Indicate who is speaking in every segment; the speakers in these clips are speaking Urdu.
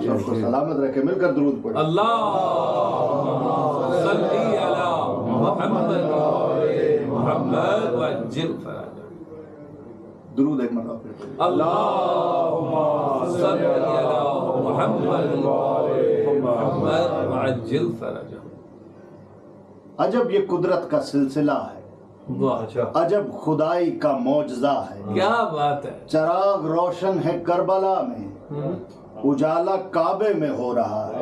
Speaker 1: آپ سب کو سلامت رکھے. مل کر درود پڑھیں.
Speaker 2: اللهم صل على محمد محمد وعجل فرجه.
Speaker 1: درود ایک مرتبہ پھر پڑھیں.
Speaker 2: اللهم صل على محمد محمد وعجل فرجه.
Speaker 1: عجب یہ قدرت کا سلسلہ ہے، عجب خدائی کا معجزہ ہے.
Speaker 2: کیا بات ہے.
Speaker 1: چراغ روشن ہے کربلا میں، اجالا کعبے میں ہو رہا ہے.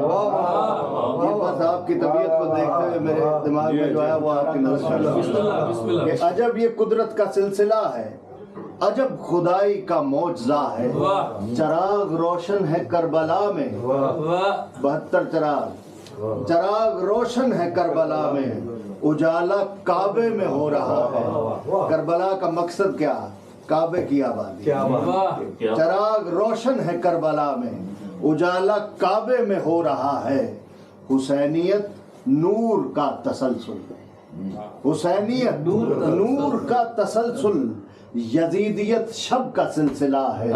Speaker 1: یہ بس آپ کی طبیعت کو دیکھتے ہوئے میرے دماغ میں جو ہے وہ آپ کی نظر
Speaker 2: بسم اللہ بسم اللہ.
Speaker 1: کہ عجب یہ قدرت کا سلسلہ ہے، عجب خدائی کا معجزہ ہے. چراغ روشن ہے کربلا میں،
Speaker 2: واہ
Speaker 1: 72 چراغ روشن ہے کربلا میں، اجالا کعبے میں ہو رہا ہے. کربلا کا مقصد کیا؟ کعبے کی آبادی.
Speaker 2: واہ
Speaker 1: چراغ روشن ہے کربلا میں، اجالا کعبے میں ہو رہا ہے. حسینیت نور کا تسلسل، حسینیت نور کا تسلسل، یزیدیت شب کا سلسلہ ہے.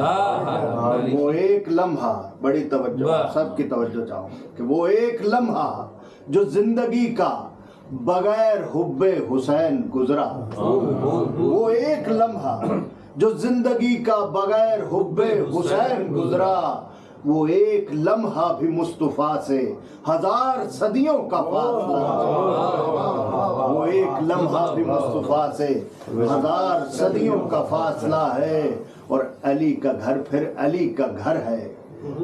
Speaker 1: وہ ایک لمحہ، بڑی توجہ، سب کی توجہ چاہوں کہ وہ ایک لمحہ جو زندگی کا بغیر حب حسین گزرا، وہ ایک لمحہ جو زندگی کا بغیر حب حسین گزرا، وہ ایک لمحہ بھی مصطفیٰ سے 1000 صدیوں کا فاصلہ. وہ ایک لمحہ بھی مصطفیٰ سے 1000 صدیوں کا فاصلہ ہے. اور علی کا گھر پھر علی کا گھر ہے.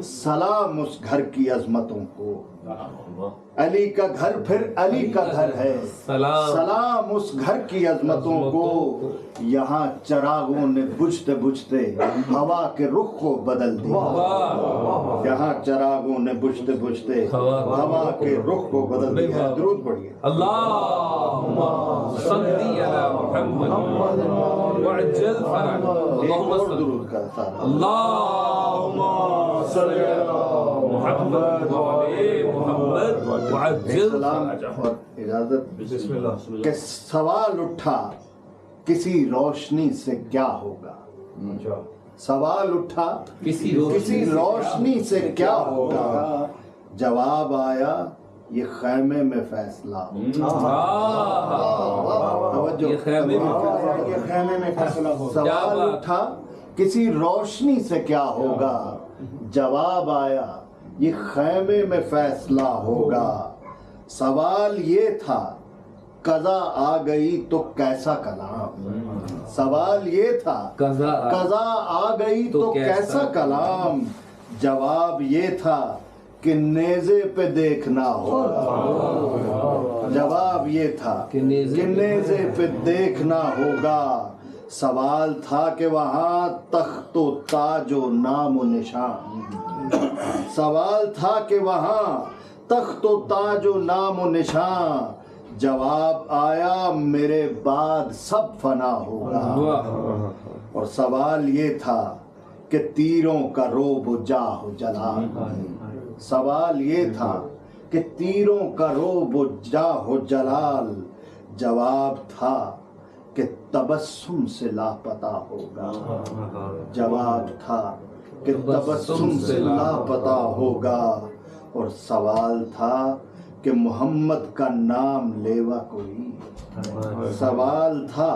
Speaker 1: سلام اس گھر کی عظمتوں کو. علی کا گھر پھر علی کا گھر ہے. سلام اس گھر کی عظمتوں کو. یہاں چراغوں نے بجھتے بجھتے ہوا کے رخ کو بدل دیا. یہاں چراغوں نے بجھتے بجھتے ہوا کے رخ کو بدل دیا. درود پڑھیے.
Speaker 2: اللهم صل على محمد وعجل فرجه. اللهم صل
Speaker 1: درود کا سارا.
Speaker 2: اللهم صل على محمد وعلى محمد وعجل فرجه.
Speaker 1: اور اجازت کہ سوال اٹھا کسی روشنی سے کیا ہوگا. سوال اٹھا کسی روشنی سے کیا ہوگا. جواب آیا یہ خیمے میں فیصلہ.
Speaker 2: یہ خیمے میں
Speaker 1: فیصلہ. سوال اٹھا کسی روشنی سے کیا ہوگا. جواب آیا یہ خیمے میں فیصلہ ہوگا. سوال یہ تھا قضا آ گئی تو کیسا کلام. سوال یہ تھا قضا آ گئی تو کیسا کلام. جواب یہ تھا کہ نیزے پہ دیکھنا ہوگا. جواب یہ تھا کہ نیزے پہ دیکھنا ہوگا. سوال تھا کہ وہاں تخت و تاج و نام و نشان. سوال تھا کہ وہاں تخت و تاج و نام و نشان. جواب آیا میرے بعد سب فنا ہوگا. اور سوال یہ تھا کہ تیروں کا روب و جاہ و جلال. سوال یہ تھا کہ تیروں کا روب و جاہ و جلال. جواب تھا کہ تبسم سے لاپتہ ہوگا. جواب تھا کہ تبسم سے لاپتہ ہوگا. اور سوال تھا کہ محمد کا نام لیوا کوئی. سوال تھا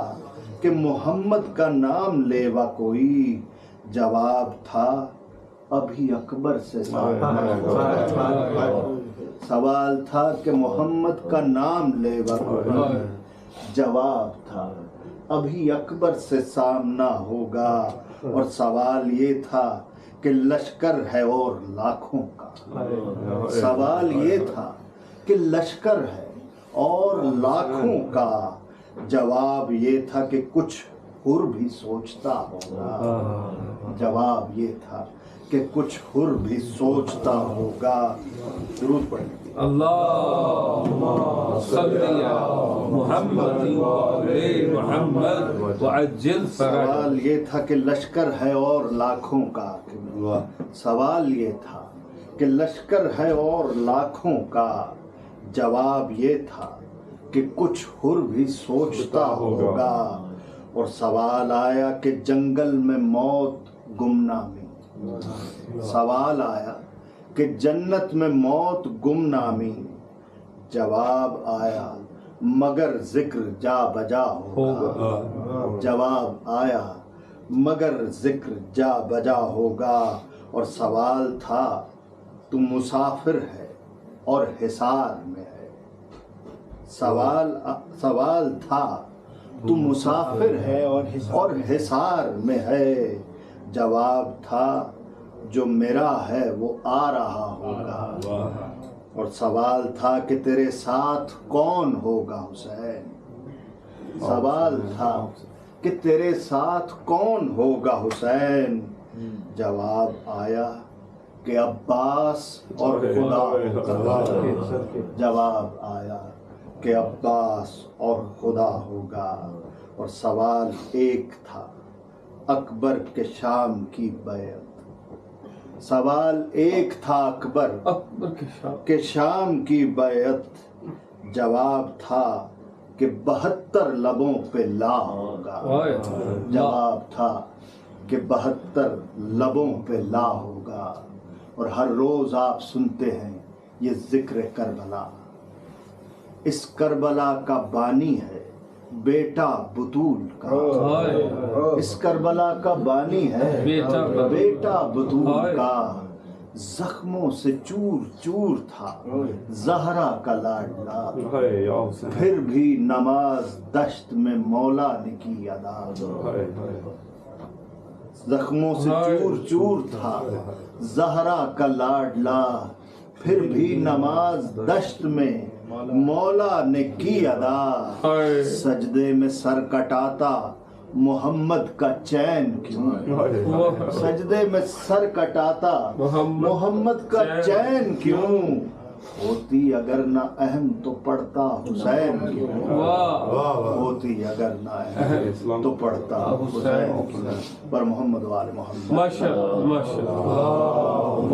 Speaker 1: کہ محمد کا نام لیوا کوئی. جواب تھا ابھی اکبر سے سوال تھا کہ محمد کا نام لیوا کوئی. جواب تھا ابھی اکبر سے سامنا ہوگا. اور سوال یہ تھا کہ لشکر ہے اور لاکھوں کا. سوال یہ تھا کہ لشکر ہے اور لاکھوں کا. جواب یہ تھا کہ کچھ حر بھی سوچتا ہوگا. جواب یہ تھا کہ کچھ حر بھی سوچتا ہوگا. درود پڑھیں.
Speaker 2: اللهم صل على محمد وعلى محمد وعجل فرجه.
Speaker 1: سوال یہ تھا کہ لشکر ہے اور لاکھوں کا. سوال یہ تھا کہ لشکر ہے اور لاکھوں کا. جواب یہ تھا کہ کچھ حر بھی سوچتا ہوگا. اور سوال آیا کہ جنگل میں موت گمنامی. سوال آیا کہ جنت میں موت گمنامی، جواب آیا مگر ذکر جا بجا ہوگا، جواب آیا مگر ذکر جا بجا ہوگا، اور سوال تھا تو مسافر ہے اور حصار میں ہے، سوال تھا تو مسافر ہے اور حصار میں ہے، جواب تھا جو میرا ہے وہ آ رہا ہوگا، اور سوال تھا کہ تیرے ساتھ کون ہوگا حسین، سوال تھا کہ تیرے ساتھ کون ہوگا حسین، جواب آیا کہ عباس اور خدا ہوگا، جواب آیا کہ عباس اور خدا ہوگا، اور سوال ایک تھا اکبر کے شام کی بیعت، سوال ایک تھا اکبر کے شام کی بیعت، جواب تھا کہ 72 لبوں پہ لا ہوگا، جواب تھا کہ 72 لبوں پہ لا ہوگا، اور ہر روز آپ سنتے ہیں یہ ذکر کربلا، اس کربلا کا بانی ہے بیٹا بطول کا، اس کربلا کا بانی ہے بیٹا بطول کا، زخموں سے چور چور تھا زہرا کا لاڈلا، پھر بھی نماز دشت میں مولا نے کی ادا، زخموں سے چور چور تھا زہرا کا لاڈلا، پھر بھی نماز دشت میں مولا نے کی ادا، سجدے میں سر کٹاتا محمد کا چین کیوں، سجدے میں سر کٹاتا محمد کا چین کیوں، ہوتی اگر نہ اہم تو پڑھتا حسین کیوں، ہوتی اگر نہ اہم تو پڑھتا حسین کیوں، پر محمد وال محمد
Speaker 2: ماشاءاللہ ماشاءاللہ